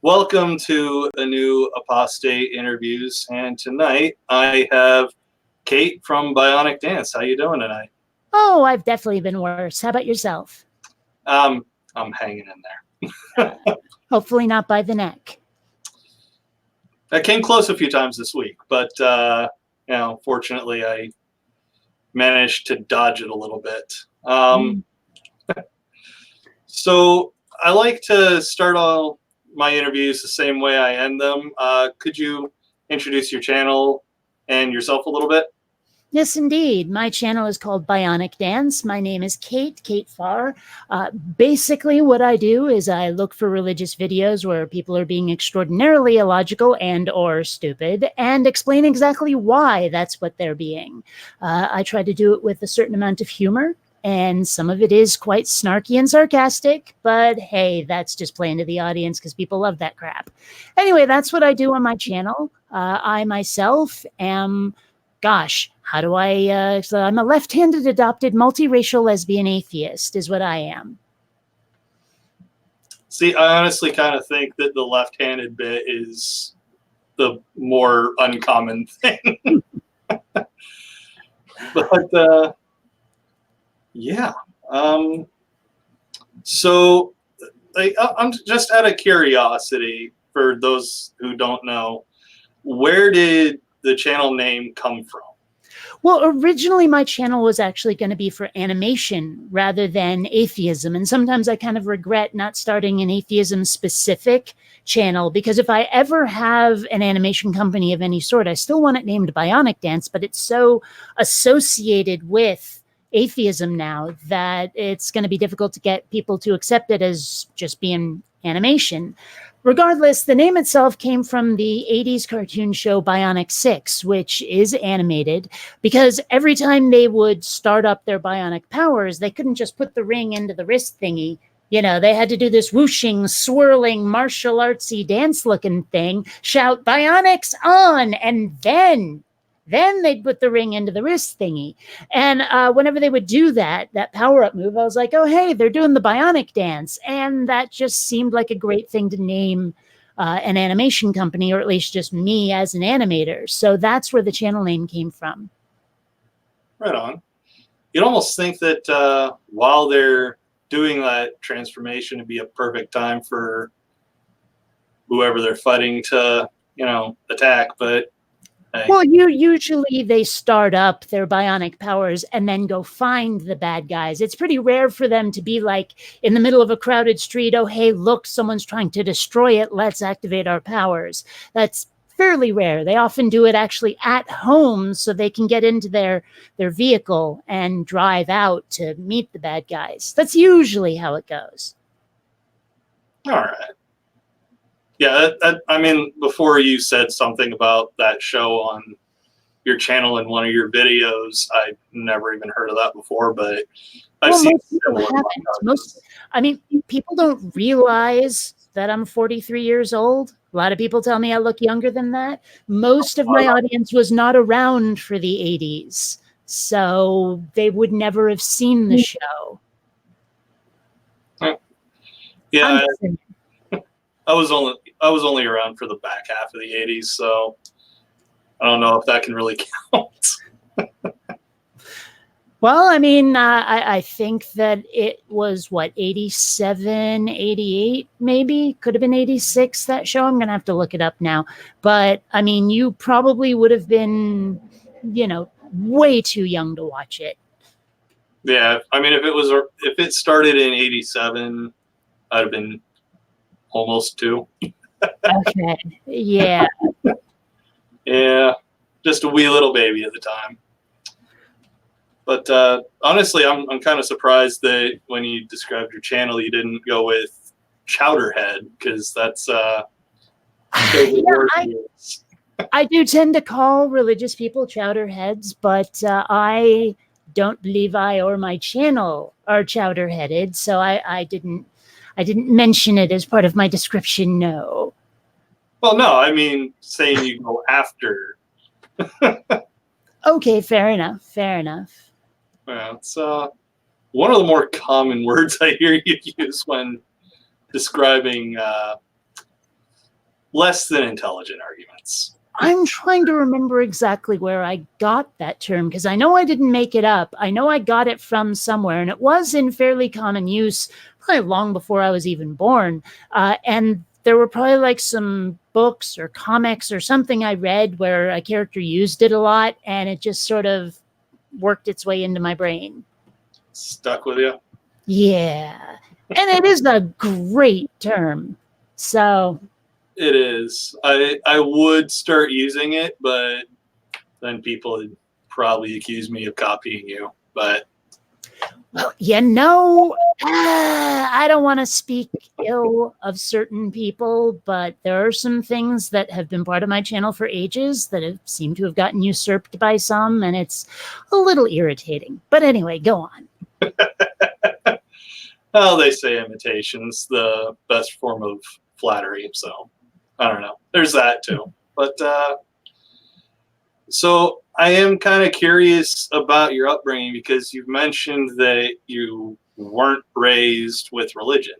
Welcome to a new Apostate interviews, and tonight I have Kate from Bionic Dance. How you doing tonight? Oh, I've definitely been worse. How about yourself? I'm hanging in there. Hopefully not by the neck. I came close a few times this week, but fortunately I managed to dodge it a little bit. So I like to start all my interviews the same way I end them. Could you introduce your channel and yourself a little bit? Yes, indeed. My channel is called Bionic Dance. My name is Kate Farr. Basically, what I do is I look for religious videos where people are being extraordinarily illogical and or stupid and explain exactly why that's what they're being. I try to do it with a certain amount of humor, and some of it is quite snarky and sarcastic, but hey, that's just playing to the audience because people love that crap. Anyway, that's what I do on my channel. I myself am, how do I, so I'm a left-handed adopted multiracial lesbian atheist is what I am. See, I honestly kind of think that the left-handed bit is the more uncommon thing. But yeah. So I'm just out of curiosity, for those who don't know, where did the channel name come from? Well, originally my channel was actually going to be for animation rather than atheism. And sometimes I kind of regret not starting an atheism specific channel, because if I ever have an animation company of any sort, I still want it named Bionic Dance, but it's so associated with atheism now that it's going to be difficult to get people to accept it as just being animation. Regardless, the name itself came from the 80s cartoon show Bionic 6, which is animated, because every time they would start up their bionic powers, they couldn't just put the ring into the wrist thingy. You know, they had to do this whooshing, swirling, martial artsy dance-looking thing, shout, "Bionics on!" and then they'd put the ring into the wrist thingy. And whenever they would do that power-up move, I was like, oh, hey, they're doing the Bionic Dance. And that just seemed like a great thing to name an animation company, or at least just me as an animator. So that's where the channel name came from. Right on. You'd almost think that while they're doing that transformation, it'd be a perfect time for whoever they're fighting to, attack, but well, usually they start up their bionic powers and then go find the bad guys. It's pretty rare for them to be like in the middle of a crowded street. Oh, hey, look, someone's trying to destroy it. Let's activate our powers. That's fairly rare. They often do it actually at home so they can get into their vehicle and drive out to meet the bad guys. That's usually how it goes. All right. Yeah, I mean, before you said something about that show on your channel in one of your videos, I've never even heard of that before, but I've seen people don't realize that I'm 43 years old. A lot of people tell me I look younger than that. Most of my audience was not around for the 80s, so they would never have seen the show. Yeah, I was only around for the back half of the 80s, so I don't know if that can really count. Well, I mean, I think that it was, 87, 88, maybe? Could have been 86, that show. I'm going to have to look it up now. But, I mean, you probably would have been, way too young to watch it. Yeah, I mean, if it started in 87, I'd have been almost 2. Okay. Yeah. Yeah, just a wee little baby at the time. But honestly, I'm kind of surprised that when you described your channel, you didn't go with Chowderhead, because that's I do tend to call religious people chowderheads, but I don't believe I or my channel are chowderheaded, so I didn't mention it as part of my description, no. Well, no, I mean, saying you go after. Okay, fair enough, fair enough. Yeah, it's one of the more common words I hear you use when describing less than intelligent arguments. I'm trying to remember exactly where I got that term, because I know I didn't make it up. I know I got it from somewhere, and it was in fairly common use probably long before I was even born. And there were probably like some books or comics or something I read where a character used it a lot, and it just sort of worked its way into my brain. Stuck with you? Yeah. And it is a great term. So it is. I would start using it, but then people would probably accuse me of copying you. But well, I don't want to speak ill of certain people, but there are some things that have been part of my channel for ages that have seemed to have gotten usurped by some, and it's a little irritating. But anyway, go on. well, they say imitation's the best form of flattery, so I don't know. There's that too. But so I am kind of curious about your upbringing, because you've mentioned that you weren't raised with religion.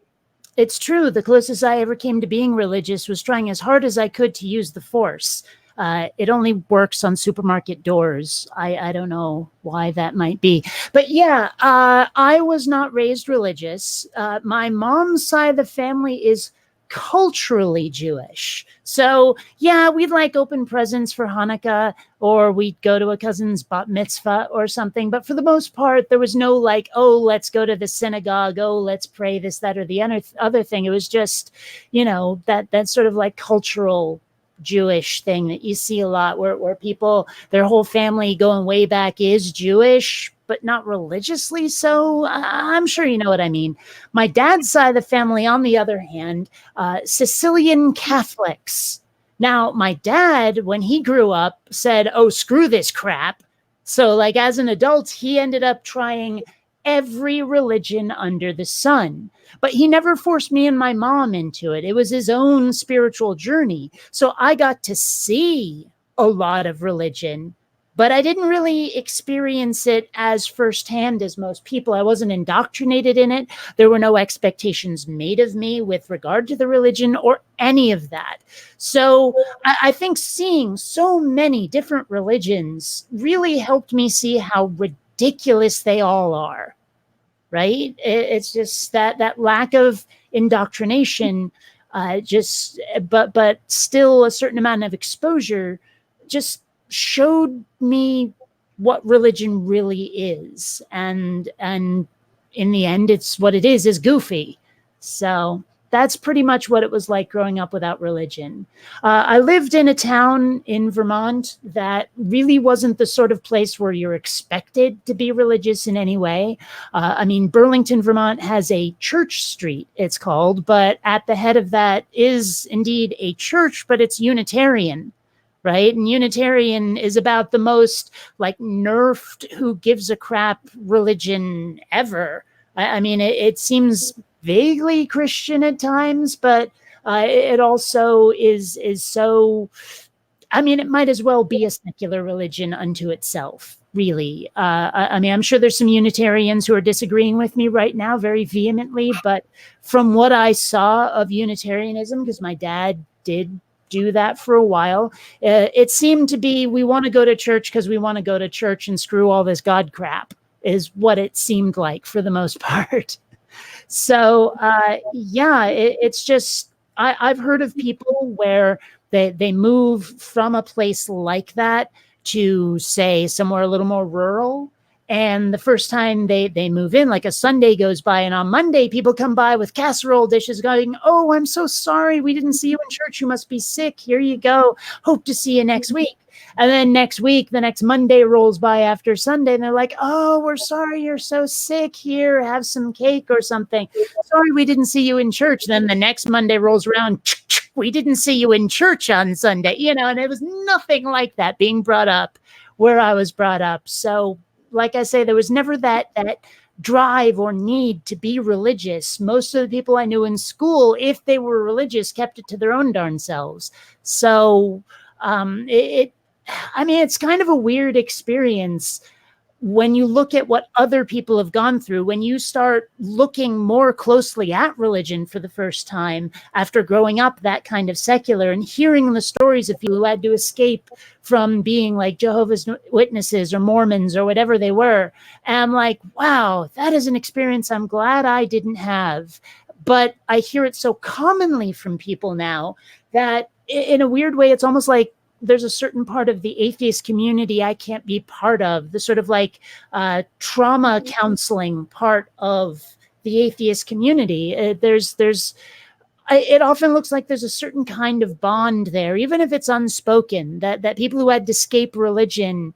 It's true. The closest I ever came to being religious was trying as hard as I could to use the Force. It only works on supermarket doors. I don't know why that might be. But yeah, I was not raised religious. My mom's side of the family is culturally Jewish. So yeah, we'd like open presents for Hanukkah, or we'd go to a cousin's bat mitzvah or something. But for the most part, there was no like, oh, let's go to the synagogue. Oh, let's pray this, that, or the other thing. It was just, that sort of like cultural Jewish thing that you see a lot where people, their whole family going way back is Jewish, but not religiously. So I'm sure you know what I mean. My dad's side of the family, on the other hand, Sicilian Catholics. Now, my dad, when he grew up, said, oh, screw this crap. So like as an adult, he ended up trying every religion under the sun. But he never forced me and my mom into it. It was his own spiritual journey. So I got to see a lot of religion, but I didn't really experience it as firsthand as most people. I wasn't indoctrinated in it. There were no expectations made of me with regard to the religion or any of that. So I think seeing so many different religions really helped me see how ridiculous they all are. Right? It's just that lack of indoctrination, but still a certain amount of exposure just showed me what religion really is. And in the end, it's what it is goofy. So that's pretty much what it was like growing up without religion. I lived in a town in Vermont that really wasn't the sort of place where you're expected to be religious in any way. I mean, Burlington, Vermont has a church street, it's called, but at the head of that is indeed a church, but it's Unitarian. Right? And Unitarian is about the most like nerfed, who gives a crap religion ever. I mean, it seems vaguely Christian at times, but it also is so, I mean, it might as well be a secular religion unto itself, really. I mean, I'm sure there's some Unitarians who are disagreeing with me right now very vehemently, but from what I saw of Unitarianism, because my dad did do that for a while, it seemed to be, we want to go to church because we want to go to church and screw all this God crap, is what it seemed like for the most part. So yeah, it's just, I've heard of people where they move from a place like that to, say, somewhere a little more rural. And the first time they move in, like a Sunday goes by, and on Monday, people come by with casserole dishes going, oh, I'm so sorry. We didn't see you in church. You must be sick. Here you go. Hope to see you next week. And then next week, the next Monday rolls by after Sunday, and they're like, oh, we're sorry you're so sick. Here, have some cake or something. Sorry we didn't see you in church. Then the next Monday rolls around. We didn't see you in church on Sunday. And it was nothing like that being brought up where I was brought up. So like I say, there was never that drive or need to be religious. Most of the people I knew in school, if they were religious, kept it to their own darn selves. So I mean, it's kind of a weird experience when you look at what other people have gone through, when you start looking more closely at religion for the first time after growing up that kind of secular and hearing the stories of people who had to escape from being like Jehovah's Witnesses or Mormons or whatever they were, and I'm like, wow, that is an experience I'm glad I didn't have. But I hear it so commonly from people now that in a weird way, it's almost like there's a certain part of the atheist community I can't be part of, the sort of like trauma counseling part of the atheist community. It often looks like there's a certain kind of bond there, even if it's unspoken, that people who had to escape religion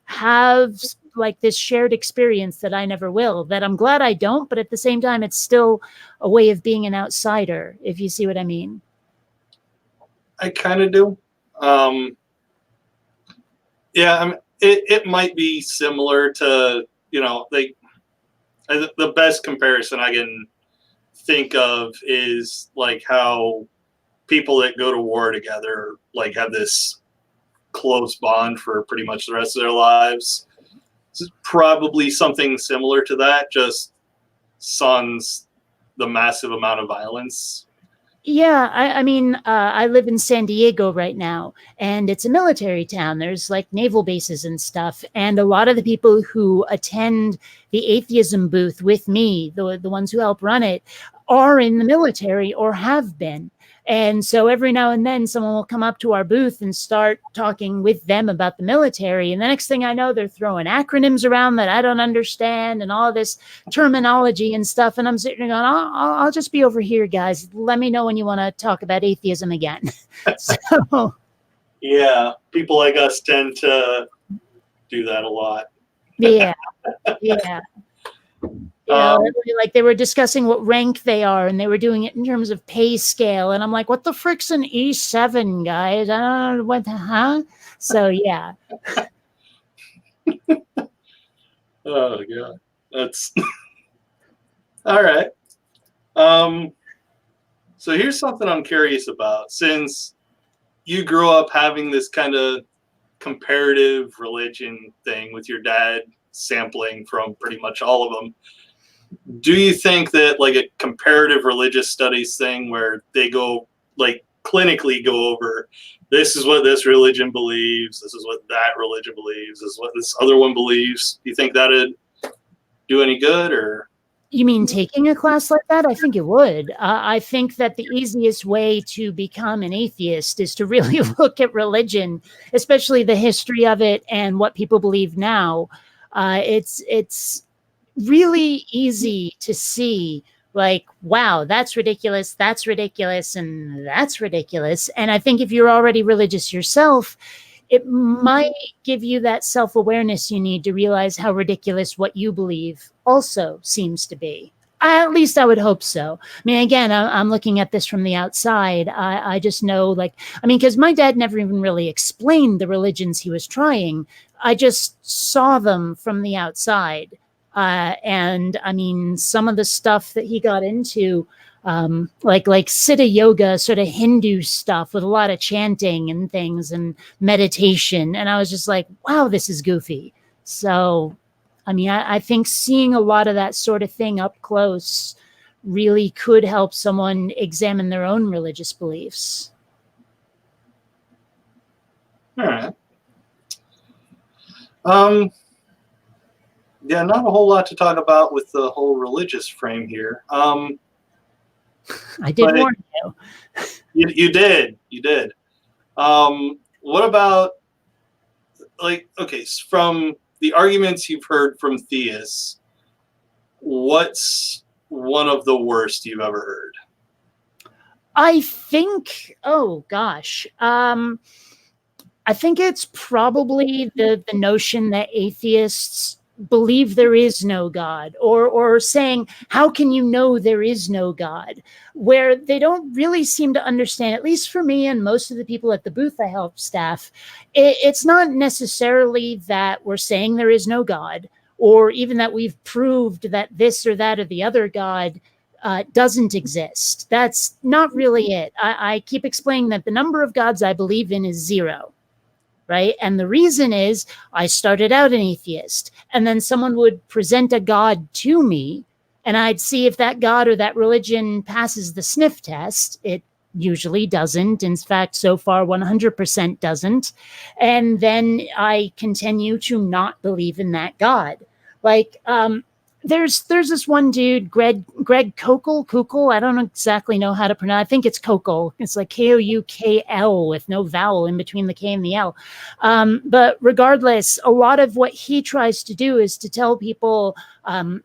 have like this shared experience that I never will, that I'm glad I don't, but at the same time, it's still a way of being an outsider, if you see what I mean. I kind of do. Yeah, it might be similar to, like the best comparison I can think of is like how people that go to war together like have this close bond for pretty much the rest of their lives. It's probably something similar to that, just sans the massive amount of violence. Yeah, I mean, I live in San Diego right now, and it's a military town. There's like naval bases and stuff. And a lot of the people who attend the atheism booth with me, the ones who help run it, are in the military or have been. And so every now and then someone will come up to our booth and start talking with them about the military. And the next thing I know, they're throwing acronyms around that I don't understand and all this terminology and stuff. And I'm sitting there going, I'll just be over here, guys. Let me know when you want to talk about atheism again. So, yeah, people like us tend to do that a lot. Yeah. Yeah. Like they were discussing what rank they are, and they were doing it in terms of pay scale. And I'm like, what the frick's an E7, guys? I don't know what huh? So yeah. Oh yeah. That's all right. So here's something I'm curious about. Since you grew up having this kind of comparative religion thing with your dad sampling from pretty much all of them, do you think that like a comparative religious studies thing where they go like clinically go over this is what this religion believes, this is what that religion believes, this is what this other one believes, do you think that'd do any good? Or you mean taking a class like that? I think it would. I think that the easiest way to become an atheist is to really look at religion, especially the history of it and what people believe now. It's really easy to see like, wow, that's ridiculous, and that's ridiculous. And I think if you're already religious yourself, it might give you that self-awareness you need to realize how ridiculous what you believe also seems to be. At least I would hope so. I mean, again, I'm looking at this from the outside. I just know, like, I mean, because my dad never even really explained the religions he was trying. I just saw them from the outside. And I mean, some of the stuff that he got into, like Siddha yoga, sort of Hindu stuff with a lot of chanting and things and meditation. And I was just like, wow, this is goofy. So, I mean, I think seeing a lot of that sort of thing up close really could help someone examine their own religious beliefs. all right. Yeah, not a whole lot to talk about with the whole religious frame here. I did warn you. You did. What about, like, okay, from the arguments you've heard from theists, what's one of the worst you've ever heard? I think, oh gosh, I think it's probably the notion that atheists believe there is no God, or saying, how can you know there is no God? Where they don't really seem to understand, at least for me and most of the people at the booth I help staff, it's not necessarily that we're saying there is no God, or even that we've proved that this or that or the other God doesn't exist. That's not really it. I keep explaining that the number of gods I believe in is 0. right? And the reason is I started out an atheist, and then someone would present a God to me, and I'd see if that God or that religion passes the sniff test. It usually doesn't. In fact, so far, 100% doesn't. And then I continue to not believe in that God. Like, there's this one dude, Greg Koukl. I don't exactly know how to pronounce. I think it's Koukl. It's like Koukl with no vowel in between the K and the L. But regardless, a lot of what he tries to do is to tell people,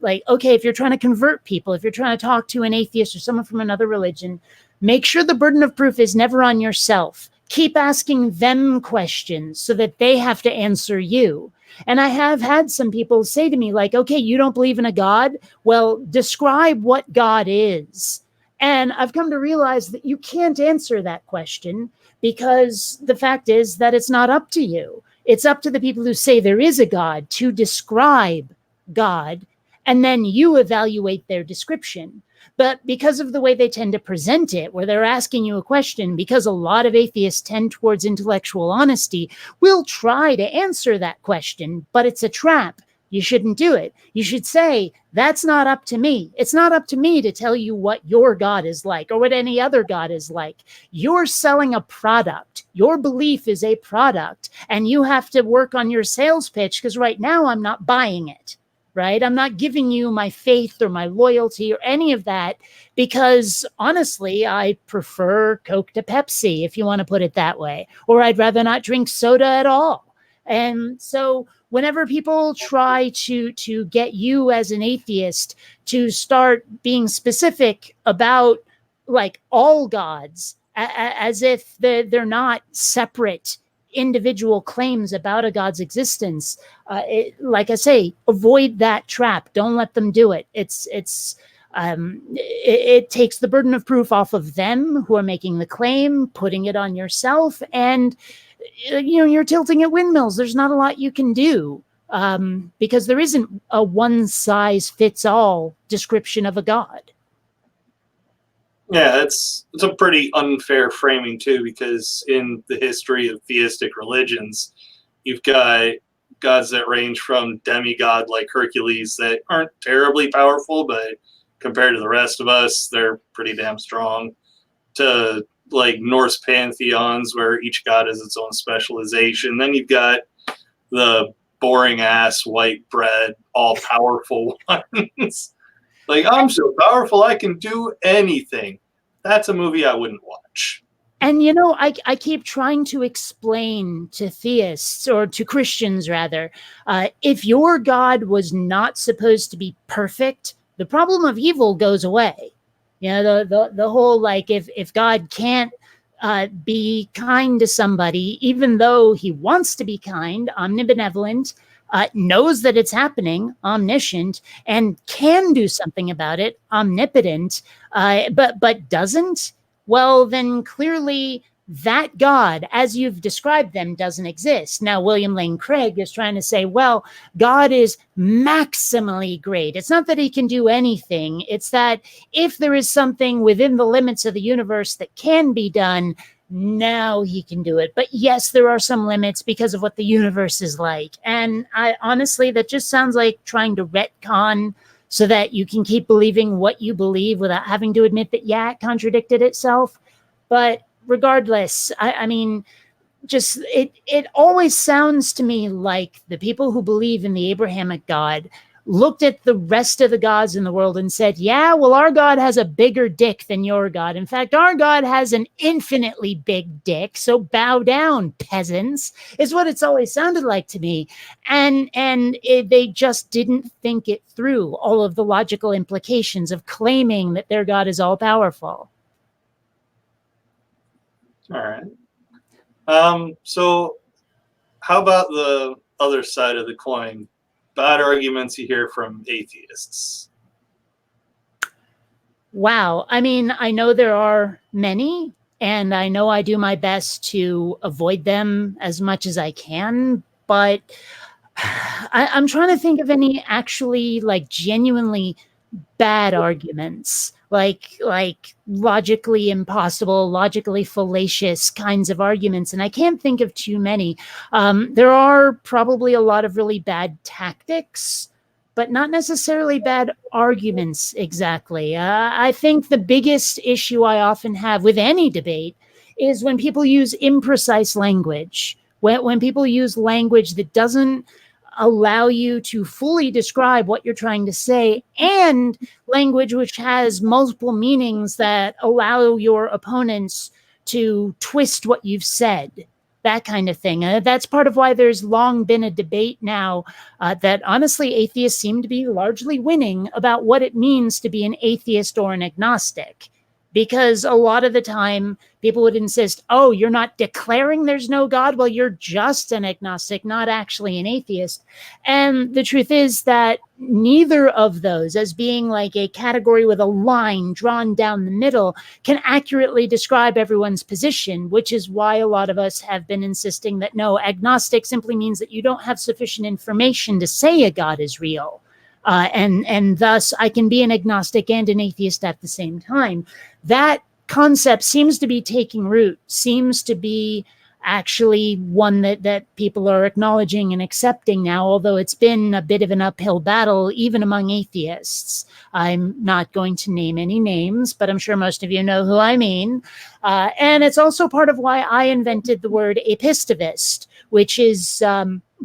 like, okay, if you're trying to convert people, if you're trying to talk to an atheist or someone from another religion, make sure the burden of proof is never on yourself. Keep asking them questions so that they have to answer you. And I have had some people say to me, like, okay, you don't believe in a God? Well, describe what God is. And I've come to realize that you can't answer that question, because the fact is that it's not up to you. It's up to the people who say there is a God to describe God, and then you evaluate their description. But because of the way they tend to present it, where they're asking you a question, because a lot of atheists tend towards intellectual honesty, will try to answer that question, but it's a trap. You shouldn't do it. You should say, that's not up to me. It's not up to me to tell you what your God is like or what any other God is like. You're selling a product. Your belief is a product, and you have to work on your sales pitch, because right now I'm not buying it. Right? I'm not giving you my faith or my loyalty or any of that, because honestly, I prefer Coke to Pepsi, if you want to put it that way, or I'd rather not drink soda at all. And so whenever people try to get you as an atheist to start being specific about like all gods, as if they're not separate individual claims about a God's existence, like I say, avoid that trap. Don't let them do it. It takes the burden of proof off of them who are making the claim, putting it on yourself, and you're tilting at windmills. There's not a lot you can do, because there isn't a one size fits all description of a God. Yeah, it's a pretty unfair framing too, because in the history of theistic religions, you've got gods that range from demigod like Hercules that aren't terribly powerful, but compared to the rest of us, they're pretty damn strong, to like Norse pantheons where each god has its own specialization. Then you've got the boring ass white bread, all powerful ones. Like, I'm so powerful, I can do anything. That's a movie I wouldn't watch. And, I keep trying to explain to theists, or to Christians rather, if your God was not supposed to be perfect, the problem of evil goes away. The whole, like, if God can't be kind to somebody, even though he wants to be kind, omnibenevolent, knows that it's happening, omniscient, and can do something about it, omnipotent, but doesn't, well, then clearly that God, as you've described them, doesn't exist. Now, William Lane Craig is trying to say, well, God is maximally great. It's not that he can do anything. It's that if there is something within the limits of the universe that can be done, now he can do it. But yes, there are some limits because of what the universe is like. And I honestly, that just sounds like trying to retcon so that you can keep believing what you believe without having to admit that, yeah, it contradicted itself. But regardless, I mean, just it always sounds to me like the people who believe in the Abrahamic God looked at the rest of the gods in the world and said, yeah, well, our God has a bigger dick than your God. In fact, our God has an infinitely big dick. So bow down, peasants, is what it's always sounded like to me. And they just didn't think it through, all of the logical implications of claiming that their God is all powerful. All right. So how about the other side of the coin? Bad arguments you hear from atheists. Wow. I mean, I know there are many, and I know I do my best to avoid them as much as I can, but I'm trying to think of any actually like genuinely bad arguments. like logically impossible, logically fallacious kinds of arguments. And I can't think of too many. There are probably a lot of really bad tactics, but not necessarily bad arguments exactly. I think the biggest issue I often have with any debate is when people use imprecise language, when people use language that doesn't allow you to fully describe what you're trying to say, and language which has multiple meanings that allow your opponents to twist what you've said, that kind of thing. That's part of why there's long been a debate now that honestly atheists seem to be largely winning about what it means to be an atheist or an agnostic. Because a lot of the time people would insist, oh, you're not declaring there's no God? Well, you're just an agnostic, not actually an atheist. And the truth is that neither of those, as being like a category with a line drawn down the middle, can accurately describe everyone's position, which is why a lot of us have been insisting that no, agnostic simply means that you don't have sufficient information to say a God is real. And thus I can be an agnostic and an atheist at the same time. That concept seems to be taking root, seems to be actually one that people are acknowledging and accepting now, although it's been a bit of an uphill battle even among atheists. I'm not going to name any names, but I'm sure most of you know who I mean. And it's also part of why I invented the word apistivist, which is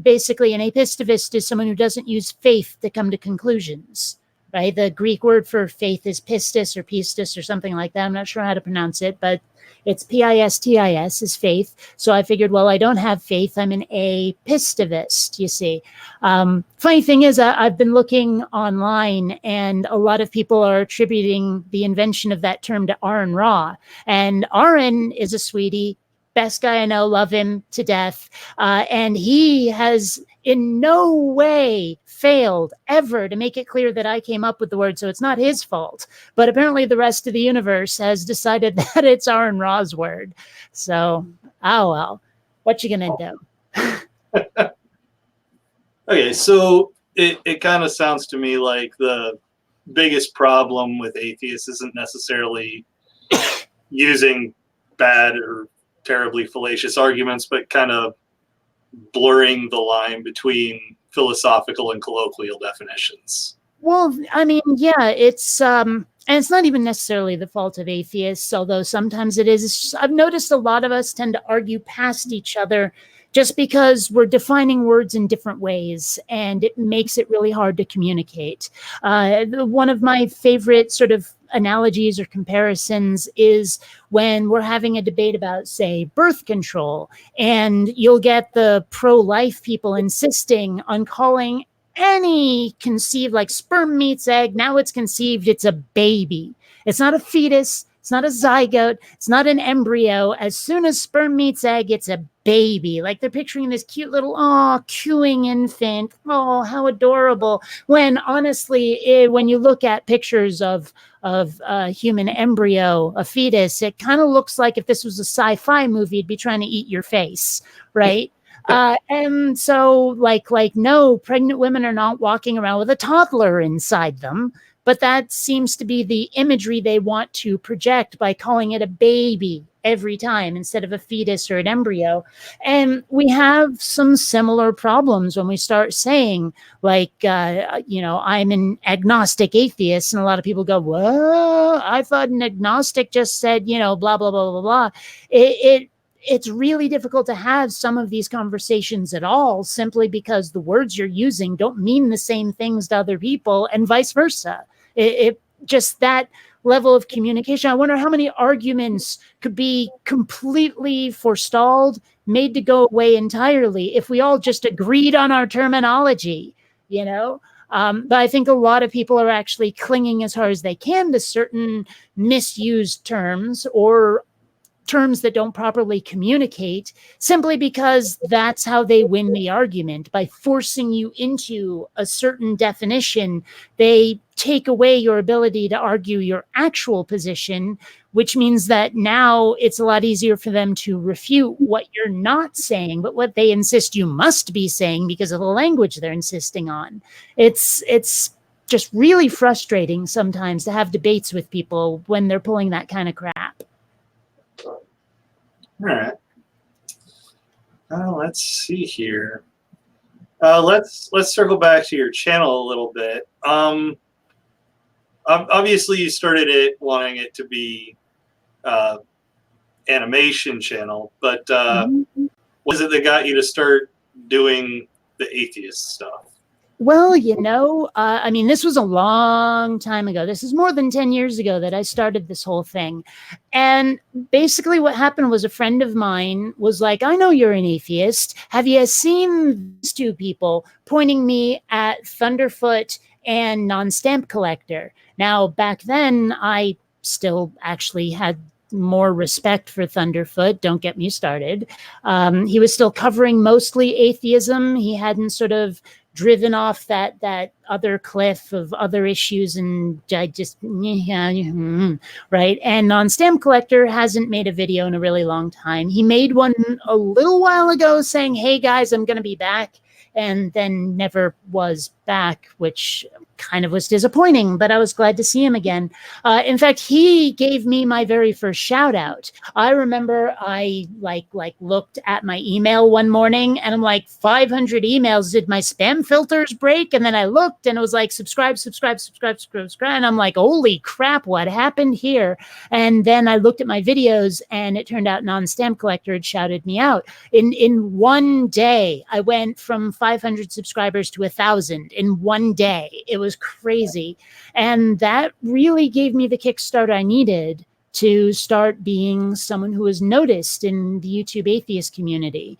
basically an apistivist is someone who doesn't use faith to come to conclusions. Right? The Greek word for faith is pistis or pistis or something like that. I'm not sure how to pronounce it, but it's pistis is faith. So I figured, well, I don't have faith. I'm an apistivist, you see. Funny thing is, I've been looking online, and a lot of people are attributing the invention of that term to Aaron Ra. And Aaron is a sweetie. Best guy I know, love him to death. And he has in no way failed ever to make it clear that I came up with the word, so it's not his fault. But apparently the rest of the universe has decided that it's Aaron Ra's word. So, oh well, what you gonna do? Okay, so it kind of sounds to me like the biggest problem with atheists isn't necessarily using bad or terribly fallacious arguments, but kind of blurring the line between philosophical and colloquial definitions. Well, I mean, yeah, it's and it's not even necessarily the fault of atheists, although sometimes it is. It's just, I've noticed a lot of us tend to argue past each other just because we're defining words in different ways, and it makes it really hard to communicate. One of my favorite sort of analogies or comparisons is when we're having a debate about, say, birth control, and you'll get the pro-life people insisting on calling any conceived, like sperm meets egg, now it's conceived, it's a baby. It's not a fetus, it's not a zygote, it's not an embryo. As soon as sperm meets egg, it's a baby. Like they're picturing this cute little, cooing infant. Oh, how adorable. When honestly, when you look at pictures of a human embryo, a fetus, it kind of looks like if this was a sci-fi movie, it'd be trying to eat your face, right? And so like, no, pregnant women are not walking around with a toddler inside them, but that seems to be the imagery they want to project by calling it a baby every time instead of a fetus or an embryo. And we have some similar problems when we start saying like, I'm an agnostic atheist. And a lot of people go, well, I thought an agnostic just said, blah, blah, blah, blah, blah. It's really difficult to have some of these conversations at all, simply because the words you're using don't mean the same things to other people and vice versa. It just that level of communication. I wonder how many arguments could be completely forestalled, made to go away entirely if we all just agreed on our terminology, But I think a lot of people are actually clinging as hard as they can to certain misused terms or terms that don't properly communicate, simply because that's how they win the argument. By forcing you into a certain definition, they take away your ability to argue your actual position, which means that now it's a lot easier for them to refute what you're not saying, but what they insist you must be saying because of the language they're insisting on. It's just really frustrating sometimes to have debates with people when they're pulling that kind of crap. All right. Let's see here. Let's circle back to your channel a little bit. Obviously, you started it wanting it to be animation channel, but what is it that got you to start doing the atheist stuff? Well, I mean, this was a long time ago. This is more than 10 years ago that I started this whole thing. And basically what happened was a friend of mine was like, I know you're an atheist. Have you seen these two people, pointing me at Thunderfoot and Non-Stamp Collector? Now, back then, I still actually had more respect for Thunderfoot. Don't get me started. He was still covering mostly atheism. He hadn't sort of driven off that other cliff of other issues, and I just right. And Non-Stamp Collector hasn't made a video in a really long time. He made one a little while ago saying, hey guys, I'm going to be back, and then never was back, which kind of was disappointing, but I was glad to see him again. In fact, he gave me my very first shout out. I remember I looked at my email one morning and I'm like, 500 emails. Did my spam filters break? And then I looked and it was like, subscribe. And I'm like, holy crap, what happened here? And then I looked at my videos and it turned out Non-Stamp Collector had shouted me out. In one day, I went from 500 subscribers to 1,000 in one day. It was crazy. And that really gave me the kickstart I needed to start being someone who was noticed in the YouTube atheist community.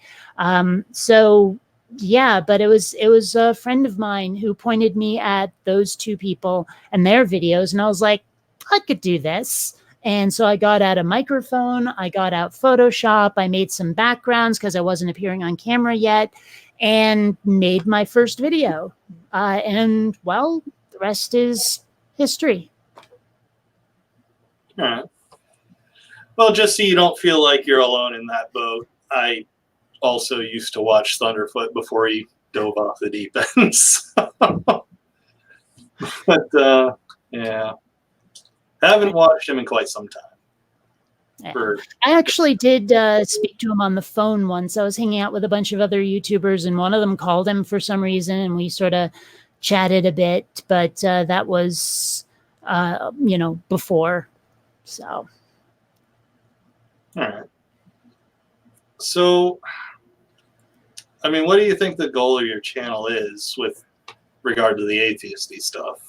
So yeah, but it was a friend of mine who pointed me at those two people and their videos, and I was like, I could do this. And so I got out a microphone, I got out Photoshop, I made some backgrounds because I wasn't appearing on camera yet, and made my first video. And well, the rest is history. All right. Well, just so you don't feel like you're alone in that boat, I also used to watch Thunderfoot before he dove off the deep end. But yeah, haven't watched him in quite some time. I actually did speak to him on the phone once. I was hanging out with a bunch of other YouTubers, and one of them called him for some reason, and we sort of chatted a bit, but that was, before. So. All right. So, I mean, what do you think the goal of your channel is with regard to the atheisty stuff?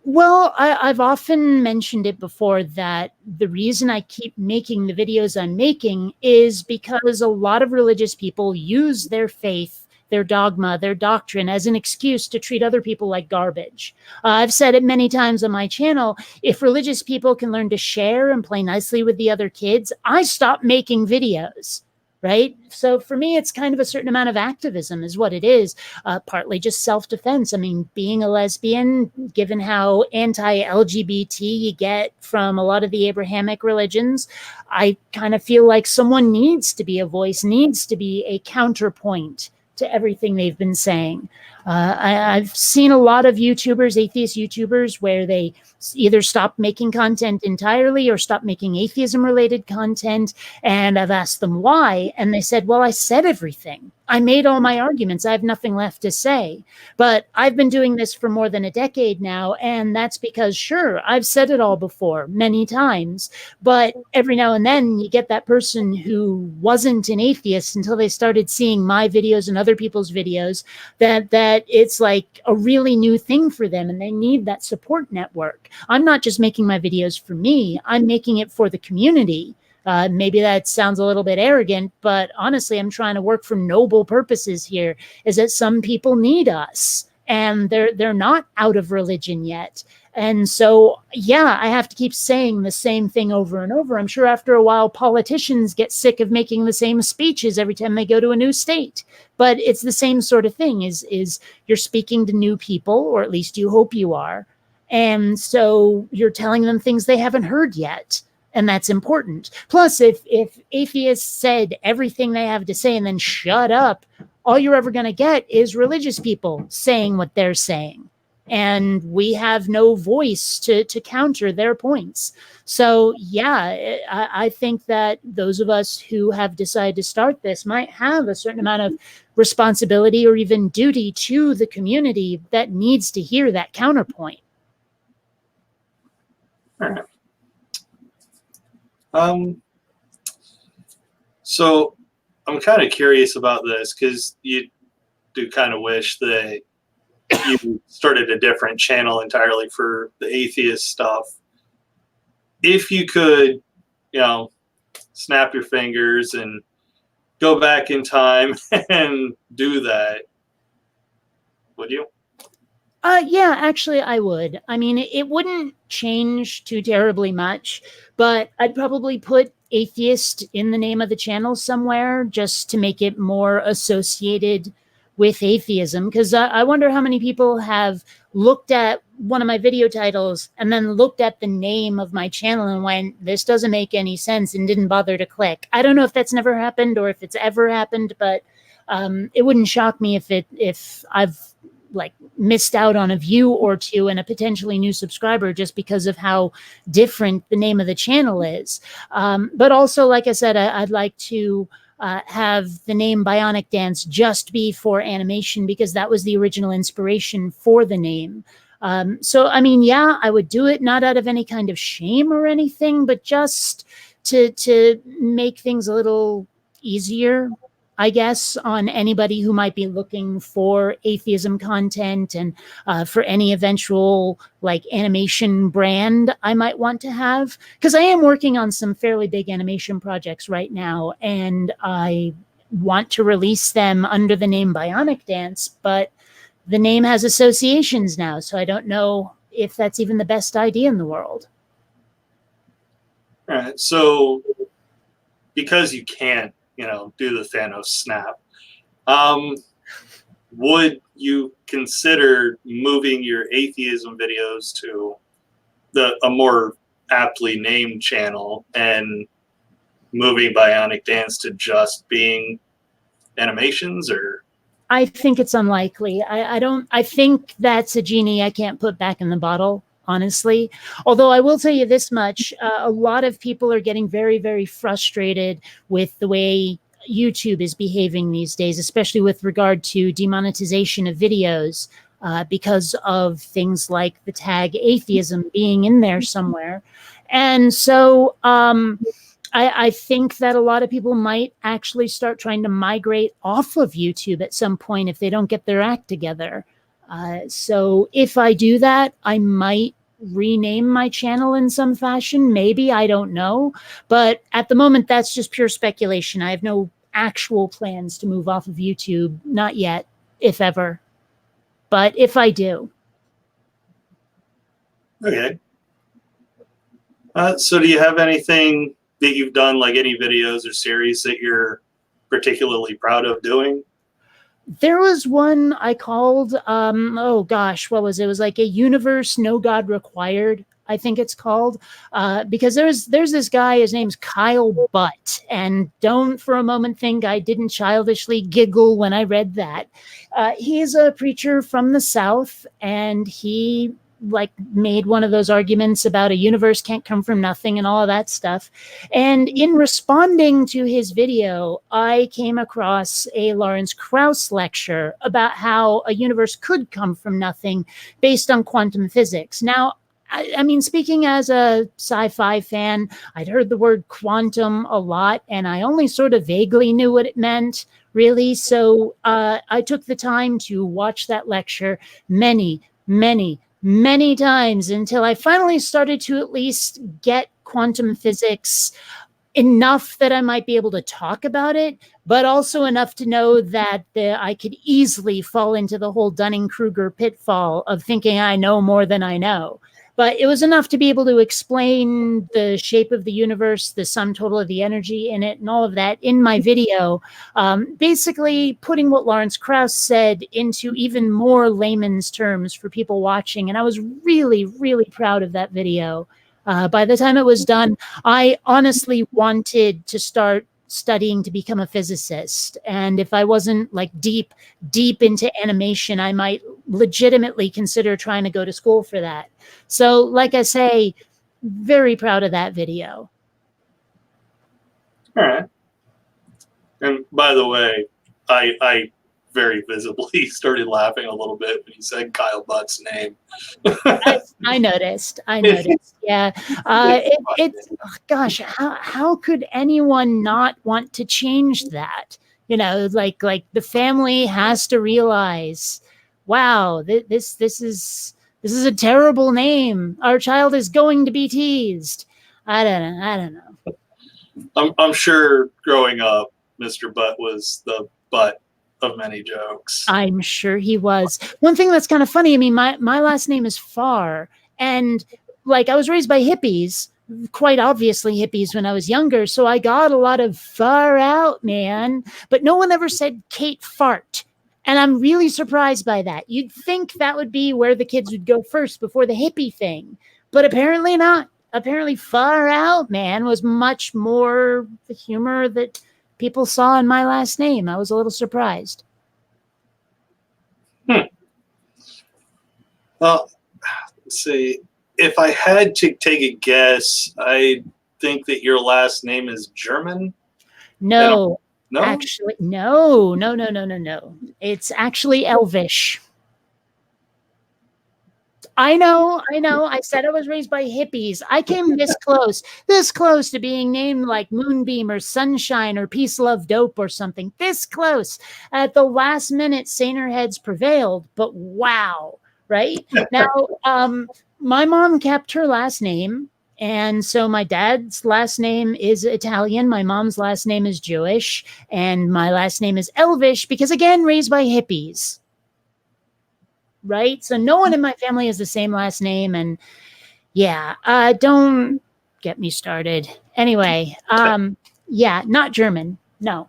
Well, I've often mentioned it before that the reason I keep making the videos I'm making is because a lot of religious people use their faith, their dogma, their doctrine as an excuse to treat other people like garbage. I've said it many times on my channel, if religious people can learn to share and play nicely with the other kids, I stop making videos. Right? So for me, it's kind of a certain amount of activism is what it is, partly just self-defense. I mean, being a lesbian, given how anti-LGBT you get from a lot of the Abrahamic religions, I kind of feel like someone needs to be a voice, needs to be a counterpoint to everything they've been saying. I've seen a lot of YouTubers, atheist YouTubers, where they either stop making content entirely or stop making atheism-related content, and I've asked them why, and they said, well, I said everything. I made all my arguments. I have nothing left to say. But I've been doing this for more than a decade now, and that's because, sure, I've said it all before many times, but every now and then you get that person who wasn't an atheist until they started seeing my videos and other people's videos, that it's like a really new thing for them, and they need that support network. I'm not just making my videos for me. I'm making it for the community. Maybe that sounds a little bit arrogant, but honestly, I'm trying to work for noble purposes here, is that some people need us, and they're not out of religion yet. And so, yeah, I have to keep saying the same thing over and over. I'm sure after a while, politicians get sick of making the same speeches every time they go to a new state. But it's the same sort of thing, is you're speaking to new people, or at least you hope you are. And so you're telling them things they haven't heard yet. And that's important. Plus, if atheists said everything they have to say and then shut up, all you're ever going to get is religious people saying what they're saying. and we have no voice to counter their points. So yeah, I think that those of us who have decided to start this might have a certain amount of responsibility or even duty to the community that needs to hear that counterpoint. All right. So I'm kind of curious about this, because you do kind of wish that you started a different channel entirely for the atheist stuff. If you could, snap your fingers and go back in time and do that, would you? Yeah, actually, I would. I mean, it wouldn't change too terribly much, but I'd probably put atheist in the name of the channel somewhere just to make it more associated with atheism. Because I wonder how many people have looked at one of my video titles and then looked at the name of my channel and went, this doesn't make any sense, and didn't bother to click. I don't know if that's never happened or if it's ever happened, but it wouldn't shock me if I've missed out on a view or two and a potentially new subscriber just because of how different the name of the channel is. But also, like I said, I'd like to have the name Bionic Dance just be for animation, because that was the original inspiration for the name. So, I mean, yeah, I would do it not out of any kind of shame or anything, but just to make things a little easier, I guess, on anybody who might be looking for atheism content, and for any eventual animation brand I might want to have. Because I am working on some fairly big animation projects right now, and I want to release them under the name Bionic Dance, but the name has associations now, so I don't know if that's even the best idea in the world. All right. So because you can't, do the Thanos snap, would you consider moving your atheism videos to a more aptly named channel and moving Bionic Dance to just being animations? Or I think it's unlikely. I think that's a genie I can't put back in the bottle, honestly. Although I will tell you this much, a lot of people are getting very, very frustrated with the way YouTube is behaving these days, especially with regard to demonetization of videos, because of things like the tag atheism being in there somewhere. And so I think that a lot of people might actually start trying to migrate off of YouTube at some point if they don't get their act together. So if I do that, I might rename my channel in some fashion. Maybe, I don't know. But at the moment, that's just pure speculation. I have no actual plans to move off of YouTube. Not yet, if ever. But if I do. Okay. So do you have anything that you've done, like any videos or series that you're particularly proud of doing? There was one I called, oh gosh, what was it? It was like a universe no God required, I think it's called, because there's this guy, his name's Kyle Butt, and don't for a moment think I didn't childishly giggle when I read that. He is a preacher from the South, and he made one of those arguments about a universe can't come from nothing and all of that stuff. And in responding to his video, I came across a Lawrence Krauss lecture about how a universe could come from nothing based on quantum physics. Now, I mean, speaking as a sci-fi fan, I'd heard the word quantum a lot, and I only sort of vaguely knew what it meant, really. So I took the time to watch that lecture many times until I finally started to at least get quantum physics enough that I might be able to talk about it, but also enough to know that I could easily fall into the whole Dunning-Kruger pitfall of thinking I know more than I know. But it was enough to be able to explain the shape of the universe, the sum total of the energy in it, and all of that in my video, basically putting what Lawrence Krauss said into even more layman's terms for people watching. And I was really, really proud of that video. By the time it was done, I honestly wanted to start studying to become a physicist. And if I wasn't deep into animation, I might legitimately consider trying to go to school for that. So, like I say, very proud of that video. All right. And by the way, I very visibly started laughing a little bit when you said Kyle Butt's name. I noticed. Yeah. It's gosh, how could anyone not want to change that? You know, like the family has to realize, wow, this is a terrible name. Our child is going to be teased. I don't know. I'm sure growing up, Mr. Butt was the butt of many jokes. I'm sure he was. One thing that's kind of funny, I mean, my last name is Farr, and like I was raised by hippies, quite obviously hippies when I was younger, so I got a lot of far out, man, but no one ever said Kate Fart. And I'm really surprised by that. You'd think that would be where the kids would go first before the hippie thing, but apparently not. Apparently far out, man, was much more the humor that people saw in my last name. I was a little surprised. Well, let's see. If I had to take a guess, I think that your last name is German. No, No? actually, no. It's actually Elvish. I know. I said I was raised by hippies. I came this close to being named like Moonbeam or Sunshine or Peace, Love, Dope or something. This close. At the last minute, saner heads prevailed. But wow, right? Now, my mom kept her last name. And so my dad's last name is Italian. My mom's last name is Jewish. And my last name is Elvish because, again, raised by hippies. Right? So no one in my family has the same last name. And yeah, don't get me started. Anyway, yeah, not German. No.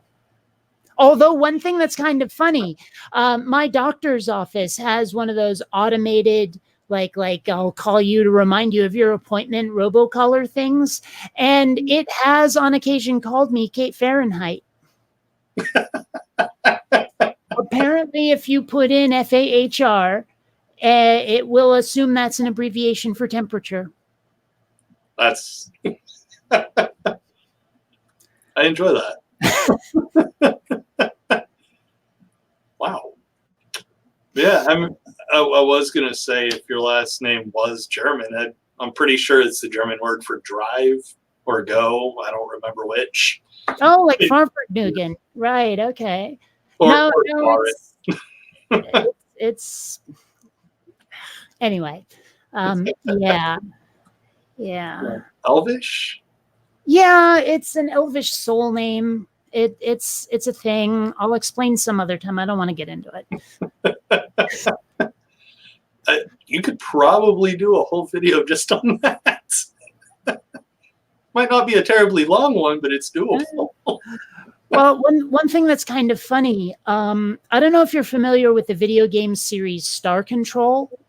Although one thing that's kind of funny, my doctor's office has one of those automated, like I'll call you to remind you of your appointment robocaller things. And it has on occasion called me Kate Fahrenheit. Apparently, if you put in FAHR, it will assume that's an abbreviation for temperature. That's I enjoy that. Wow. Yeah, I was gonna say if your last name was German, I'm pretty sure it's the German word for drive or go. I don't remember which. Oh, like Farfurtnugen. Right. Okay. Or It's anyway. Yeah. Elvish? Yeah, it's an Elvish soul name. It's a thing. I'll explain some other time. I don't want to get into it. You could probably do a whole video just on that. Might not be a terribly long one, but it's doable. Well, one thing that's kind of funny, I don't know if you're familiar with the video game series Star Control.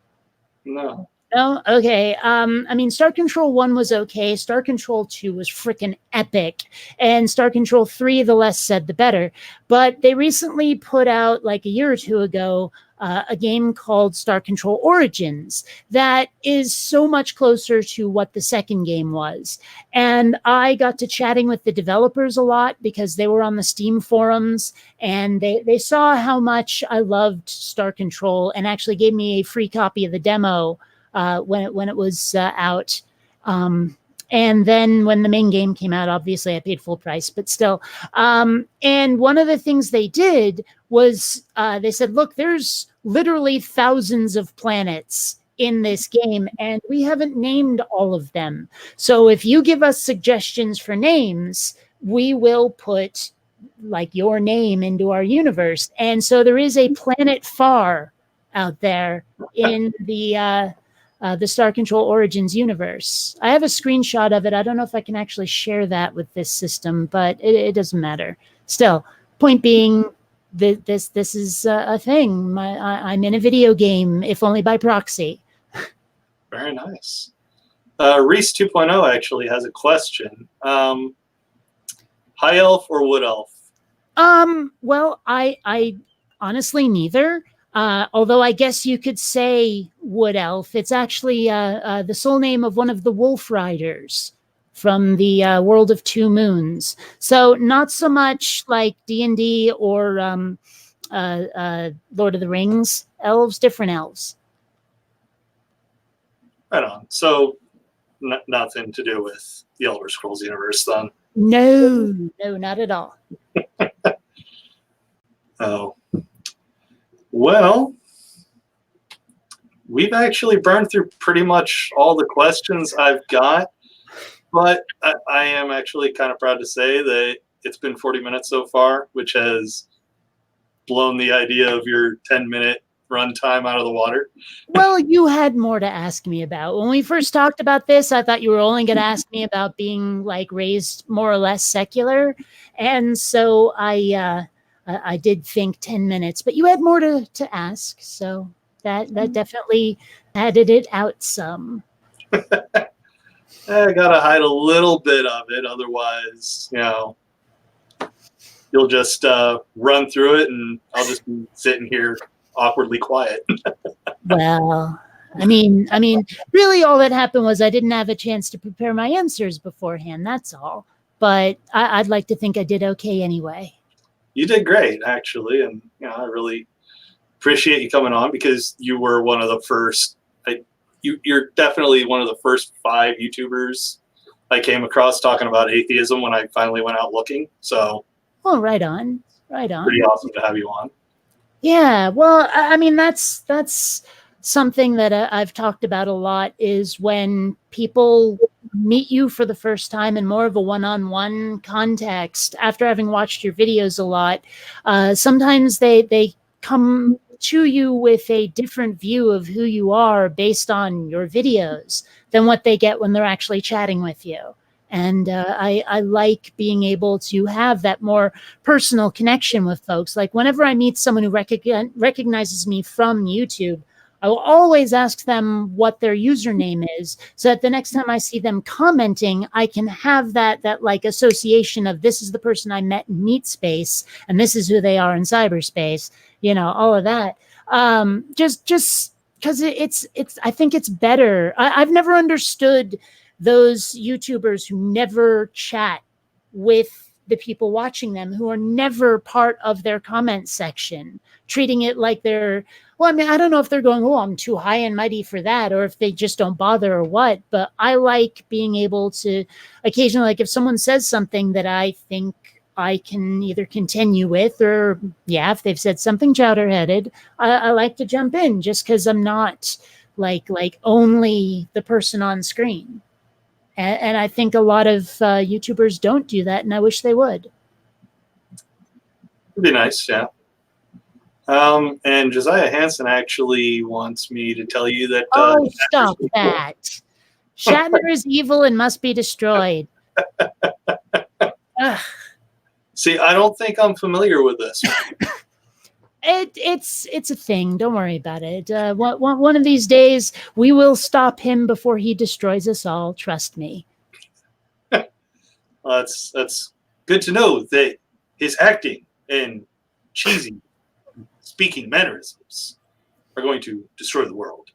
No. No? Okay. I mean, Star Control 1 was okay. Star Control 2 was freaking epic. And Star Control 3, the less said, the better. But they recently put out, like a year or two ago, a game called Star Control Origins that is so much closer to what the second game was. And I got to chatting with the developers a lot because they were on the Steam forums and they saw how much I loved Star Control and actually gave me a free copy of the demo when it was out. And then when the main game came out, obviously I paid full price, but still. And one of the things they did was they said, look, there's literally thousands of planets in this game, and we haven't named all of them. So if you give us suggestions for names, we will put like your name into our universe. And so there is a planet Far out there in the Star Control Origins universe. I have a screenshot of it. I don't know if I can actually share that with this system, but it doesn't matter. Still, point being, this is a thing. I'm in a video game, if only by proxy. Very nice. Reese 2.0 actually has a question. High elf or wood elf? Well, I honestly neither. Although I guess you could say wood elf. It's actually the soul name of one of the wolf riders from the world of Two Moons. So not so much like D&D or Lord of the Rings elves, different elves. Right on. So nothing to do with the Elder Scrolls universe then? No, not at all. Oh. Well, we've actually burned through pretty much all the questions I've got, but I am actually kind of proud to say that it's been 40 minutes so far, which has blown the idea of your 10-minute run time out of the water. Well, you had more to ask me about. When we first talked about this, I thought you were only going to ask me about being like raised more or less secular. And so I did think 10 minutes, but you had more to ask. So that definitely added it out some. I gotta hide a little bit of it. Otherwise, you'll just run through it and I'll just be sitting here awkwardly quiet. Well, I mean, really all that happened was I didn't have a chance to prepare my answers beforehand. That's all. But I'd like to think I did okay anyway. You did great, actually. And, I really appreciate you coming on because you were one of the first, you're definitely one of the first 5 YouTubers I came across talking about atheism when I finally went out looking. So, well, right on. Pretty awesome to have you on. Yeah, well, I mean, that's something that I've talked about a lot is when people meet you for the first time in more of a one-on-one context after having watched your videos a lot. Sometimes they come to you with a different view of who you are based on your videos than what they get when they're actually chatting with you. And I like being able to have that more personal connection with folks. Like whenever I meet someone who recognizes me from YouTube, I will always ask them what their username is, so that the next time I see them commenting, I can have that like association of this is the person I met in Meet Space, and this is who they are in cyberspace. All of that. Just because it's I think it's better. I've never understood those YouTubers who never chat with the people watching them, who are never part of their comment section, treating it like they're, well, I mean, I don't know if they're going, oh, I'm too high and mighty for that, or if they just don't bother or what, but I like being able to occasionally, like if someone says something that I think I can either continue with, or if they've said something chowder-headed, I like to jump in just because I'm not like only the person on screen. And I think a lot of YouTubers don't do that, and I wish they would. It'd be nice, yeah. And Josiah Hansen actually wants me to tell you that... oh, stop that. Shatner is evil and must be destroyed. See, I don't think I'm familiar with this. It's a thing. Don't worry about it. One of these days, we will stop him before he destroys us all. Trust me. Well, that's good to know that his acting and cheesy speaking mannerisms are going to destroy the world.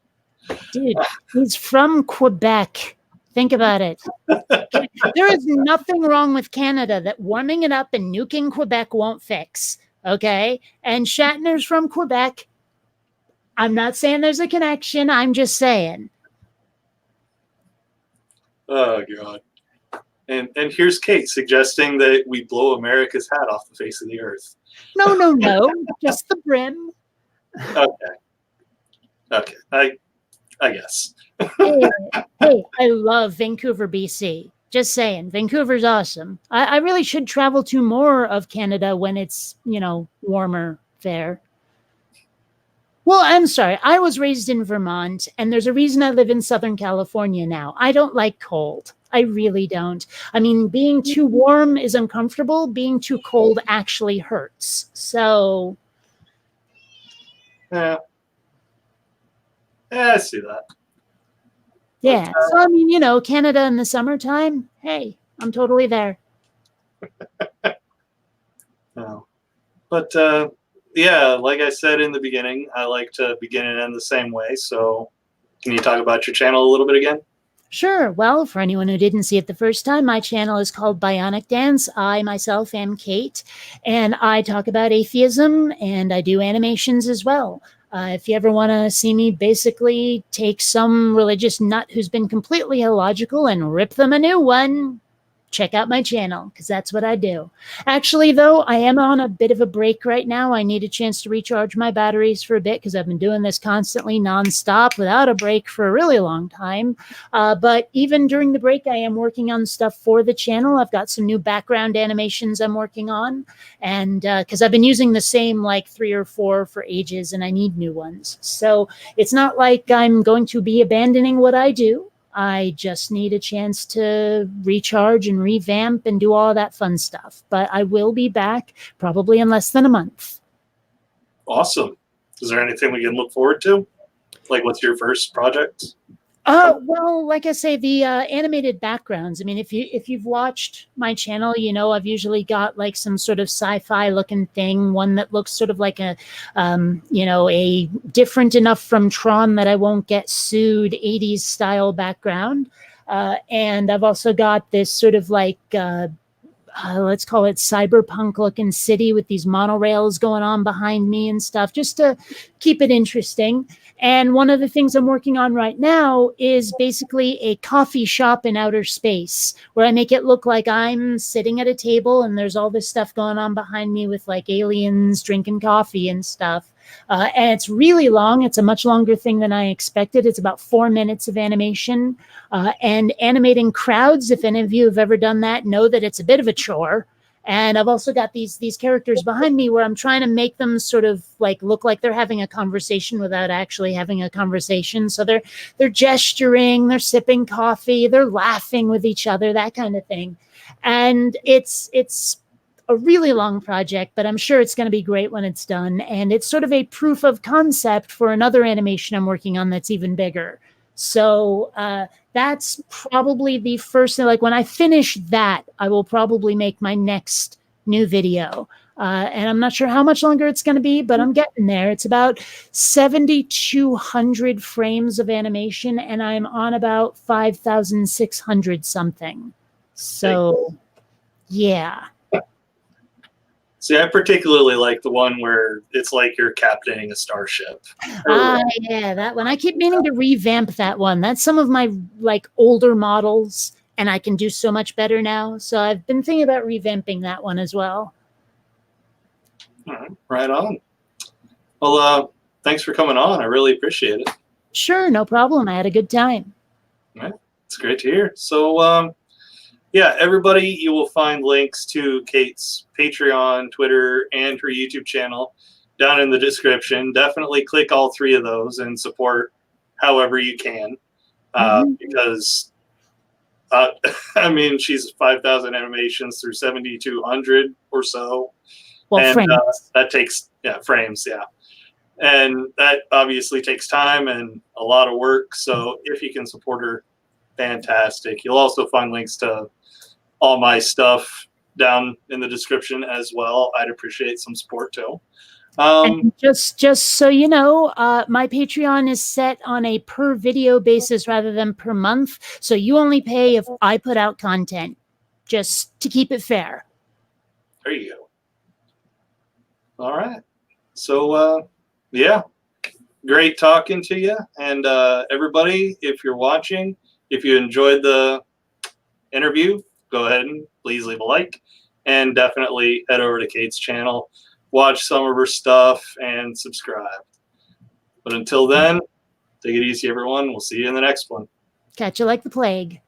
Dude, he's from Quebec. Think about it. There is nothing wrong with Canada that warming it up and nuking Quebec won't fix. Okay, and Shatner's from Quebec. I'm not saying there's a connection. I'm just saying. Oh God! And here's Kate suggesting that we blow America's hat off the face of the earth. No, just the brim. Okay. I guess. Hey, I love Vancouver, BC. Just saying, Vancouver's awesome. I really should travel to more of Canada when it's, warmer there. Well, I'm sorry. I was raised in Vermont, and there's a reason I live in Southern California now. I don't like cold. I really don't. I mean, being too warm is uncomfortable. Being too cold actually hurts. So. Yeah, I see that. Yeah. So, I mean, Canada in the summertime, hey, I'm totally there. No. But yeah, like I said in the beginning, I like to begin and end the same way. So can you talk about your channel a little bit again? Sure. Well, for anyone who didn't see it the first time, my channel is called Bionic Dance. I myself am Kate, and I talk about atheism and I do animations as well. If you ever want to see me basically take some religious nut who's been completely illogical and rip them a new one, check out my channel because that's what I do. Actually, though, I am on a bit of a break right now. I need a chance to recharge my batteries for a bit because I've been doing this constantly nonstop without a break for a really long time. But even during the break, I am working on stuff for the channel. I've got some new background animations I'm working on. And because I've been using the same like 3 or 4 for ages and I need new ones. So it's not like I'm going to be abandoning what I do. I just need a chance to recharge and revamp and do all that fun stuff. But I will be back probably in less than a month. Awesome. Is there anything we can look forward to? Like, what's your first project? Well, like I say, the animated backgrounds. I mean, if you've watched my channel, you know I've usually got like some sort of sci-fi looking thing, one that looks sort of like a, a different enough from Tron that I won't get sued 80s style background. And I've also got this sort of like let's call it cyberpunk looking city with these monorails going on behind me and stuff, just to keep it interesting. And one of the things I'm working on right now is basically a coffee shop in outer space where I make it look like I'm sitting at a table and there's all this stuff going on behind me with like aliens drinking coffee and stuff. And it's really long. It's a much longer thing than I expected. It's about 4 minutes of animation. And animating crowds, if any of you have ever done that, know that it's a bit of a chore. And I've also got these characters behind me where I'm trying to make them sort of like look like they're having a conversation without actually having a conversation. So they're gesturing, they're sipping coffee, they're laughing with each other, that kind of thing. And it's a really long project, but I'm sure it's going to be great when it's done. And it's sort of a proof of concept for another animation I'm working on that's even bigger. So that's probably the first thing. Like when I finish that, I will probably make my next new video. And I'm not sure how much longer it's going to be, but I'm getting there. It's about 7,200 frames of animation, and I'm on about 5,600 something. So, yeah. See, I particularly like the one where it's like you're captaining a starship. Yeah, that one. I keep meaning to revamp that one. That's some of my like older models, and I can do so much better now. So I've been thinking about revamping that one as well. All right, right on. Well, thanks for coming on. I really appreciate it. Sure, no problem. I had a good time. All right, it's great to hear. So, yeah, everybody, you will find links to Kate's Patreon, Twitter, and her YouTube channel down in the description. Definitely click all 3 of those and support however you can, because, I mean, she's 5,000 animations through 7,200 or so. Well, and frames. that takes, frames, yeah. And that obviously takes time and a lot of work. So if you can support her, fantastic. You'll also find links to all my stuff down in the description as well. I'd appreciate some support too. And just so you know, my Patreon is set on a per video basis rather than per month. So you only pay if I put out content, just to keep it fair. There you go. All right. So, yeah, great talking to you. And everybody, if you're watching, if you enjoyed the interview, go ahead and please leave a like, and definitely head over to Kate's channel, watch some of her stuff, and subscribe. But until then, take it easy, everyone. We'll see you in the next one. Catch you like the plague.